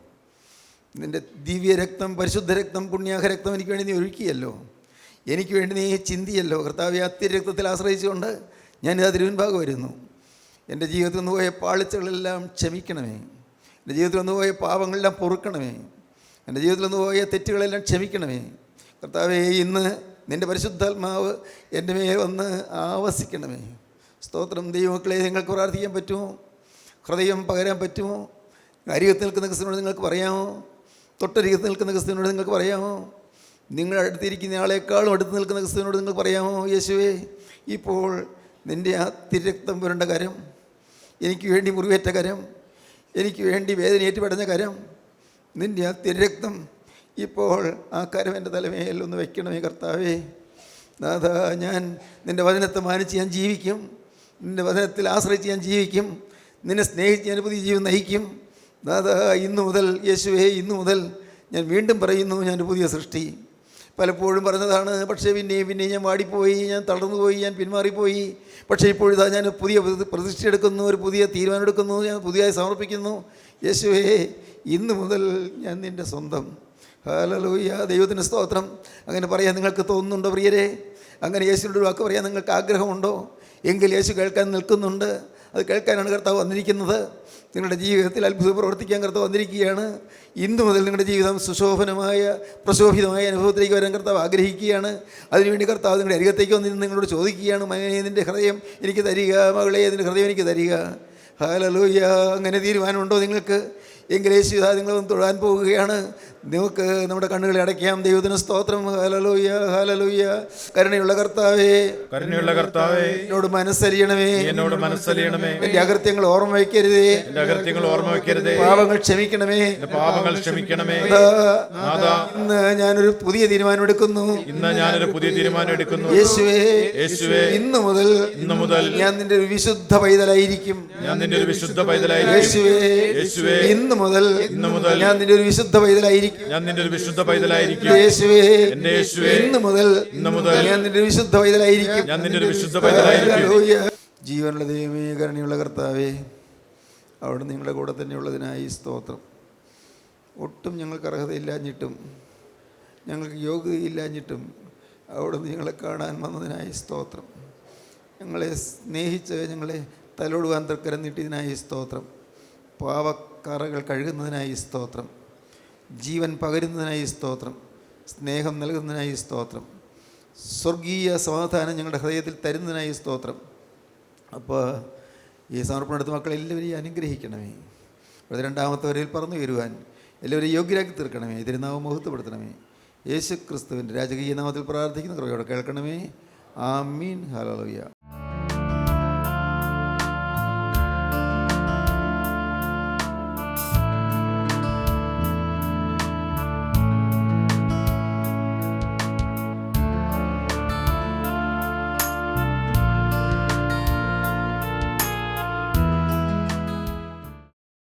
നിൻ്റെ ദിവ്യരക്തം, പരിശുദ്ധ രക്തം, പുണ്യാഹ രക്തം എനിക്ക് വേണ്ടി നീ ഒഴുക്കിയല്ലോ, എനിക്ക് വേണ്ടി നീ ചിന്തിയല്ലോ. കർത്താവേ, അത്യരക്തത്തിൽ ആശ്രയിച്ചുകൊണ്ട് ഞാനിതാ തിരുവൻഭാഗം വരുന്നു. എൻ്റെ ജീവിതത്തിൽ നിന്ന് പോയ പാളിച്ചകളെല്ലാം ക്ഷമിക്കണമേ. എൻ്റെ ജീവിതത്തിൽ നിന്ന് പോയ പാപങ്ങളെല്ലാം പൊറുക്കണമേ. എൻ്റെ ജീവിതത്തിൽ നിന്ന് പോയ തെറ്റുകളെല്ലാം ക്ഷമിക്കണമേ. കർത്താവേ, ഇന്ന് നിൻ്റെ പരിശുദ്ധാത്മാവ് എൻ്റെ മേൽ വന്ന് ആവസിക്കണമേ. സ്തോത്രം. ദൈവമക്കളെ, നിങ്ങൾക്ക് പ്രാർത്ഥിക്കാൻ പറ്റുമോ? ഹൃദയം പകരാൻ പറ്റുമോ? അരികത്ത് നിൽക്കുന്ന ക്രിസ്തുവിനോട് നിങ്ങൾക്ക് പറയാമോ? തൊട്ടരികത്ത് നിൽക്കുന്ന ക്രിസ്തുവിനോട് നിങ്ങൾക്ക് പറയാമോ? നിങ്ങളുടെ അടുത്തിരിക്കുന്ന ആളെക്കാളും അടുത്ത് നിൽക്കുന്ന ക്രിസ്തുവിനോട് നിങ്ങൾക്ക് പറയാമോ? യേശുവേ, ഇപ്പോൾ നിൻ്റെ ആ തിരക്തം പുരണ്ട കരം, എനിക്ക് വേണ്ടി മുറിവേറ്റ കരം, എനിക്ക് വേണ്ടി വേദനയേറ്റ് പടഞ്ഞ കരം, നിൻ്റെ ആ തിരക്തം ഇപ്പോൾ ആ കരം എൻ്റെ തലമേൽ ഒന്ന് വയ്ക്കണമേ കർത്താവേ. നാഥാ, ഞാൻ നിൻ്റെ വചനത്തെ മാനിച്ച് ഞാൻ ജീവിക്കും. നിൻ്റെ വചനത്തിൽ ആശ്രയിച്ച് ഞാൻ ജീവിക്കും. നിന്നെ സ്നേഹിച്ച് ഞാൻ പുതിയ ജീവൻ നയിക്കും. നാഥാ, ഇന്നു മുതൽ യേശുവേ, ഇന്നു മുതൽ ഞാൻ വീണ്ടും പറയുന്നു, ഞാനൊരു പുതിയ സൃഷ്ടി. പലപ്പോഴും പറഞ്ഞതാണ്, പക്ഷേ പിന്നെയും ഞാൻ വാടിപ്പോയി, ഞാൻ തളർന്നുപോയി, ഞാൻ പിന്മാറിപ്പോയി. പക്ഷേ ഇപ്പോഴിതാ ഞാൻ പുതിയ പ്രതിഷ്ഠ എടുക്കുന്നു, ഒരു പുതിയ തീരുമാനം എടുക്കുന്നു, ഞാൻ പുതിയതായി സമർപ്പിക്കുന്നു. യേശുവേ, ഇന്നു മുതൽ ഞാൻ നിൻ്റെ സ്വന്തം. ഹല്ലേലൂയ. ദൈവത്തിന് സ്തോത്രം. അങ്ങനെ പറയാൻ നിങ്ങൾക്ക് തോന്നുന്നുണ്ടോ പ്രിയരെ? അങ്ങനെ യേശുവിൻ്റെ ഒരു വാക്ക് പറയാൻ നിങ്ങൾക്ക് ആഗ്രഹമുണ്ടോ? എങ്കിൽ യേശു കേൾക്കാൻ നിൽക്കുന്നുണ്ട്. അത് കേൾക്കാനാണ് കർത്താവ് വന്നിരിക്കുന്നത്. നിങ്ങളുടെ ജീവിതത്തിൽ അത്ഭുതം പ്രവർത്തിക്കാൻ കർത്താവ് വന്നിരിക്കുകയാണ്. ഇന്നു മുതൽ നിങ്ങളുടെ ജീവിതം സുശോഭനമായ പ്രശോഭിതമായ അനുഭവത്തിലേക്ക് വരാൻ കർത്താവ് ആഗ്രഹിക്കുകയാണ്. അതിനുവേണ്ടി കർത്താവ് നിങ്ങളുടെ അരികത്തേക്ക് വന്നിരുന്ന് നിങ്ങളോട് ചോദിക്കുകയാണ്, മകനേ, നിൻ്റെ ഹൃദയം എനിക്ക് തരിക, മകളെ, നിൻ്റെ ഹൃദയം എനിക്ക് തരിക. ഹല്ലേലൂയ. അങ്ങനെ തീരുമാനമുണ്ടോ നിങ്ങൾക്ക്? എങ്കിൽ യേശു നിങ്ങളൊന്ന് തൊഴാൻ പോവുകയാണ്. നമുക്ക് നമ്മുടെ കണ്ണുകളെ അടയ്ക്കാം. ദൈവത്തിന് സ്തോത്രം. Hallelujah, hallelujah. കരുണയുള്ള കർത്താവേ, കരുണയുള്ള കർത്താവേ, എന്നോട് മനസ്സലിയണമേ, എന്നോട് മനസ്സലിയണമേ. എൻ്റെ അകൃത്യങ്ങൾ ഓർമ്മ വയ്ക്കരുതേ, എൻ്റെ അകൃത്യങ്ങൾ ഓർമ്മ വയ്ക്കരുതേ. പാപങ്ങൾ ക്ഷമിക്കണമേ, എൻ്റെ പാപങ്ങൾ ക്ഷമിക്കണമേ. ഇന്ന് ഞാനൊരു പുതിയ തീരുമാനം എടുക്കുന്നു. ഇന്ന് ഞാനൊരു പുതിയ തീരുമാനം എടുക്കുന്നു. യേശുവേ, യേശുവേ, ഇന്നു മുതൽ ഞാൻ നിന്റെ ഒരു വിശുദ്ധ പൈതലായിരിക്കും. ഞാൻ നിന്റെ ഒരു വിശുദ്ധ പൈതലായിരിക്കും. യേശുവേ, യേശുവേ, ഇന്നു മുതൽ ഞാൻ നിന്റെ ഒരു വിശുദ്ധ പൈതലായിരിക്കും. ഞാൻ നിന്റെ ഒരു വിശുദ്ധ പൈതലായിരിക്കും. യേശുവേ, എൻ്റെ യേശുവേ, ഇന്നു മുതൽ ഞാൻ നിന്റെ ഒരു വിശുദ്ധ പൈതലായിരിക്കും. ഞാൻ നിന്റെ ഒരു വിശുദ്ധ പൈതലായിരിക്കും. ജീവനുള്ള ദൈവമേ, കരുണയുള്ള കർത്താവേ, അവിടെ നിങ്ങളുടെ കൂടെ തന്നെയുള്ളതിനായി സ്തോത്രം. ഒട്ടും ഞങ്ങൾക്ക് അർഹതയില്ലാഞ്ഞിട്ടും ഞങ്ങൾക്ക് യോഗ്യതയില്ലാഞ്ഞിട്ടും അവിടുന്ന് ഞങ്ങളെ കാണാൻ വന്നതിനായി സ്തോത്രം. ഞങ്ങളെ സ്നേഹിച്ച് ഞങ്ങളെ തലോടുവാൻ തൃക്കരം നീട്ടിയതിനായി സ്തോത്രം. പാവക്കറകൾ കഴുകുന്നതിനായി സ്തോത്രം. ജീവൻ പകരുന്നതിനായി സ്തോത്രം. സ്നേഹം നൽകുന്നതിനായി സ്തോത്രം. സ്വർഗീയ സമാധാനം ഞങ്ങളുടെ ഹൃദയത്തിൽ തരുന്നതിനായി സ്തോത്രം. അപ്പോൾ ഈ സമർപ്പണമെടുത്ത മക്കളെല്ലാവരെയും അനുഗ്രഹിക്കണമേ. ഇവിടെ രണ്ടാമത്തെ വരയിൽ പറന്നു വരുവാൻ എല്ലാവരെയും യോഗ്യരാക്കി തീർക്കണമേ. തിരുനാമം മഹത്വപ്പെടുത്തണമേ. യേശു ക്രിസ്തുവിൻ്റെ രാജകീയ നാമത്തിൽ പ്രാർത്ഥിക്കുന്ന കൃപയോടെ കേൾക്കണമേ. ആമീൻ. ഹല്ലേലൂയ.